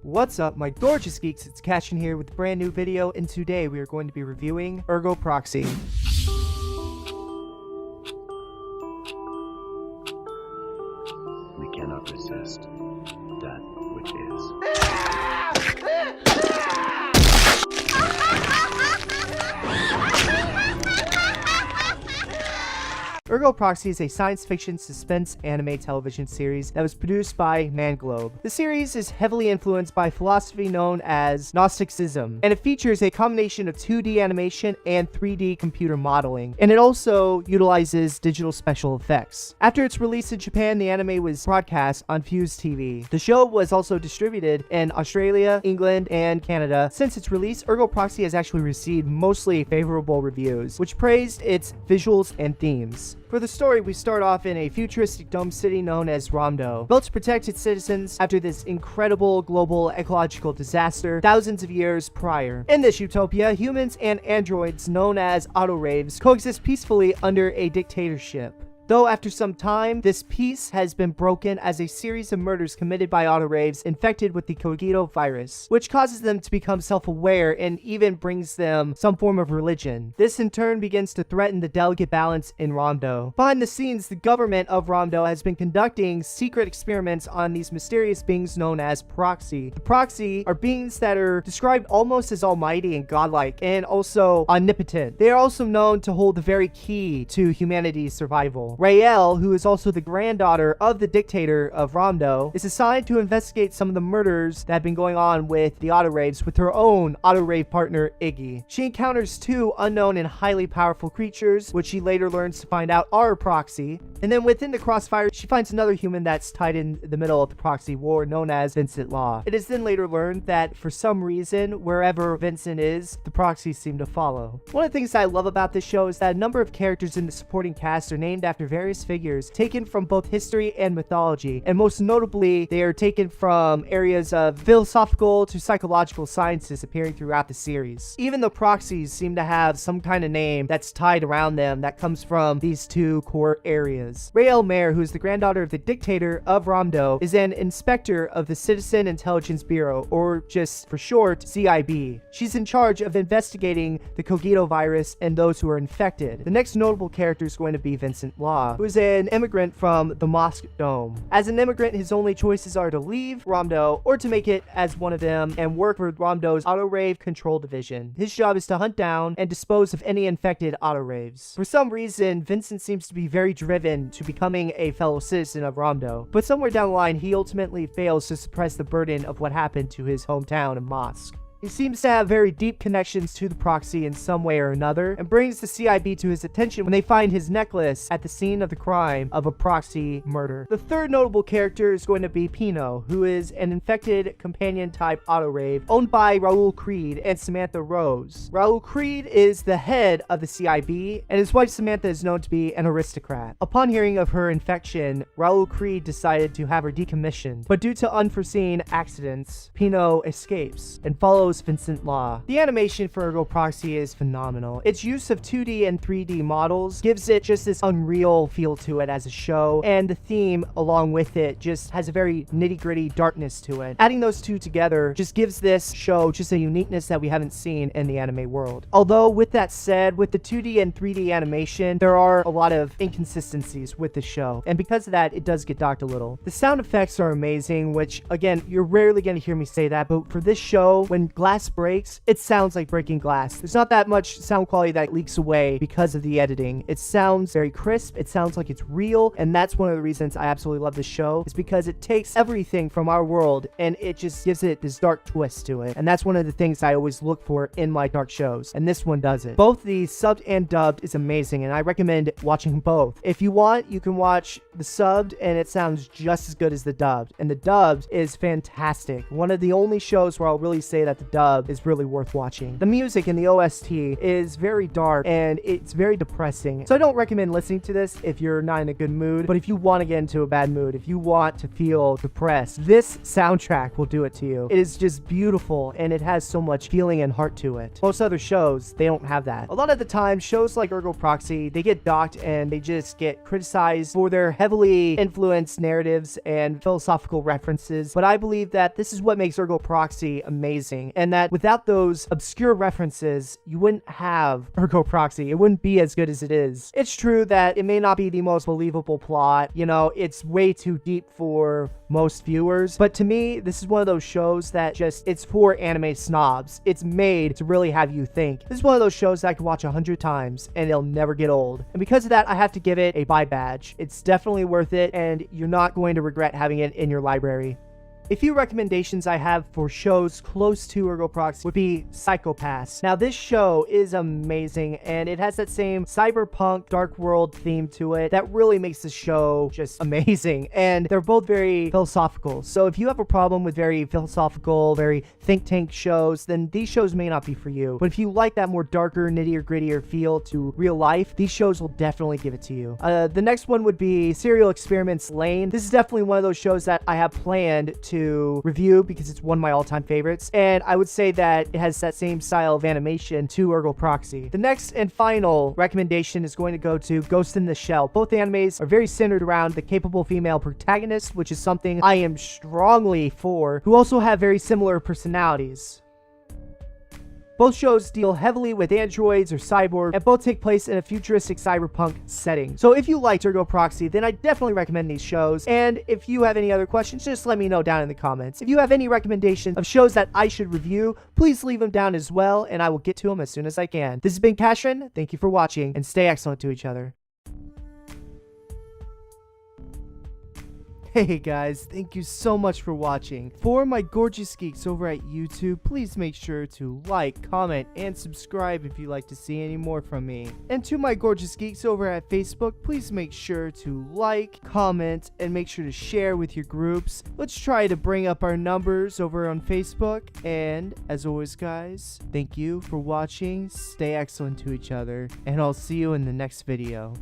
What's up, my gorgeous geeks? It's Cashryn here with a brand new video, and today we are going to be reviewing Ergo Proxy. We cannot resist that which is. Ergo Proxy is a science fiction suspense anime television series that was produced by Manglobe. The series is heavily influenced by philosophy known as Gnosticism, and it features a combination of 2D animation and 3D computer modeling, and it also utilizes digital special effects. After its release in Japan, the anime was broadcast on Fuse TV. The show was also distributed in Australia, England, and Canada. Since its release, Ergo Proxy has actually received mostly favorable reviews, which praised its visuals and themes. For the story, we start off in a futuristic dome city known as Romdo, built to protect its citizens after this incredible global ecological disaster thousands of years prior. In this utopia, humans and androids known as AutoReivs coexist peacefully under a dictatorship. Though after some time, this peace has been broken as a series of murders committed by AutoReivs infected with the coexist virus, which causes them to become self-aware and even brings them some form of religion. This in turn begins to threaten the delicate balance in Romdo. Behind the scenes, the government of Romdo has been conducting secret experiments on these mysterious beings known as Proxy. The Proxy are beings that are described almost as almighty and godlike, and also omnipotent. They are also known to hold the very key to humanity's survival. Raelle, who is also the granddaughter of the dictator of Romdo, is assigned to investigate some of the murders that have been going on with the AutoReivs with her own AutoReiv partner, Iggy. She encounters two unknown and highly powerful creatures, which she later learns to find out are Proxy. And then within the crossfire, she finds another human that's tied in the middle of the Proxy war, known as Vincent Law. It is then later learned that for some reason, wherever Vincent is, the Proxies seem to follow. One of the things I love about this show is that a number of characters in the supporting cast are named after various figures taken from both history and mythology, and most notably they are taken from areas of philosophical to psychological sciences appearing throughout the series. Even the Proxies seem to have some kind of name that's tied around them that comes from these two core areas. Raelle Mayer, who is the granddaughter of the dictator of Romdo, is an inspector of the Citizen Intelligence Bureau, or just for short, CIB. She's in charge of investigating the coexist virus and those who are infected. The next notable character is going to be Vincent Law, who is an immigrant from the Mosque Dome. As an immigrant, his only choices are to leave Romdo or to make it as one of them and work for Romdo's AutoReiv Control Division. His job is to hunt down and dispose of any infected AutoReivs. For some reason, Vincent seems to be very driven to becoming a fellow citizen of Romdo, but somewhere down the line, he ultimately fails to suppress the burden of what happened to his hometown and mosque. He seems to have very deep connections to the Proxy in some way or another, and brings the CIB to his attention when they find his necklace at the scene of the crime of a Proxy murder. The third notable character is going to be Pino, who is an infected companion-type AutoReiv owned by Raoul Creed and Samantha Rose. Raoul Creed is the head of the CIB, and his wife Samantha is known to be an aristocrat. Upon hearing of her infection, Raoul Creed decided to have her decommissioned, but due to unforeseen accidents, Pino escapes and follows Vincent Law. The animation for Ergo Proxy is phenomenal. Its use of 2D and 3D models gives it just this unreal feel to it as a show, and the theme along with it just has a very nitty-gritty darkness to it. Adding those two together just gives this show just a uniqueness that we haven't seen in the anime world. Although with that said, with the 2D and 3D animation, there are a lot of inconsistencies with the show, and because of that, it does get docked a little. The sound effects are amazing, which again, you're rarely going to hear me say that, but for this show, when glass breaks, it sounds like breaking glass. There's not that much sound quality that leaks away because of the editing. It sounds very crisp, it sounds like it's real, and that's one of the reasons I absolutely love this show, is because it takes everything from our world and it just gives it this dark twist to it. And that's one of the things I always look for in my dark shows, and this one does it. Both the subbed and dubbed is amazing, and I recommend watching both. If you want, you can watch the subbed and it sounds just as good as the dubbed, and the dubbed is fantastic. One of the only shows where I'll really say that the dub is really worth watching. The music in the OST is very dark and it's very depressing. So I don't recommend listening to this if you're not in a good mood, but if you want to get into a bad mood, if you want to feel depressed, this soundtrack will do it to you. It is just beautiful and it has so much feeling and heart to it. Most other shows, they don't have that. A lot of the time, shows like Ergo Proxy, they get docked and they just get criticized for their heavily influenced narratives and philosophical references, but I believe that this is what makes Ergo Proxy amazing, and that without those obscure references, you wouldn't have Ergo Proxy. It wouldn't be as good as it is. It's true that it may not be the most believable plot, you know, it's way too deep for most viewers, but to me, this is one of those shows that just, it's for anime snobs. It's made to really have you think. This is one of those shows that I could watch 100 times and it'll never get old. And because of that, I have to give it a buy badge. It's definitely worth it and you're not going to regret having it in your library. A few recommendations I have for shows close to Ergo Proxy would be Psycho-Pass. Now, this show is amazing, and it has that same cyberpunk dark world theme to it that really makes the show just amazing, and they're both very philosophical. So if you have a problem with very philosophical, very think tank shows, then these shows may not be for you. But if you like that more darker, nittier, grittier feel to real life, these shows will definitely give it to you. The next one would be Serial Experiments Lane. This is definitely one of those shows that I have planned to review because it's one of my all-time favorites, and I would say that it has that same style of animation to Ergo Proxy. The next and final recommendation is going to go to Ghost in the Shell. Both animes are very centered around the capable female protagonist, which is something I am strongly for, who also have very similar personalities. Both shows deal heavily with androids or cyborgs, and both take place in a futuristic cyberpunk setting. So if you liked Ergo Proxy, then I definitely recommend these shows. And if you have any other questions, just let me know down in the comments. If you have any recommendations of shows that I should review, please leave them down as well, and I will get to them as soon as I can. This has been Cashryn. Thank you for watching, and stay excellent to each other. Hey guys, thank you so much for watching. For my gorgeous geeks over at YouTube, please make sure to like, comment, and subscribe if you'd like to see any more from me. And to my gorgeous geeks over at Facebook, please make sure to like, comment, and make sure to share with your groups. Let's try to bring up our numbers over on Facebook. And as always guys, thank you for watching, stay excellent to each other, and I'll see you in the next video.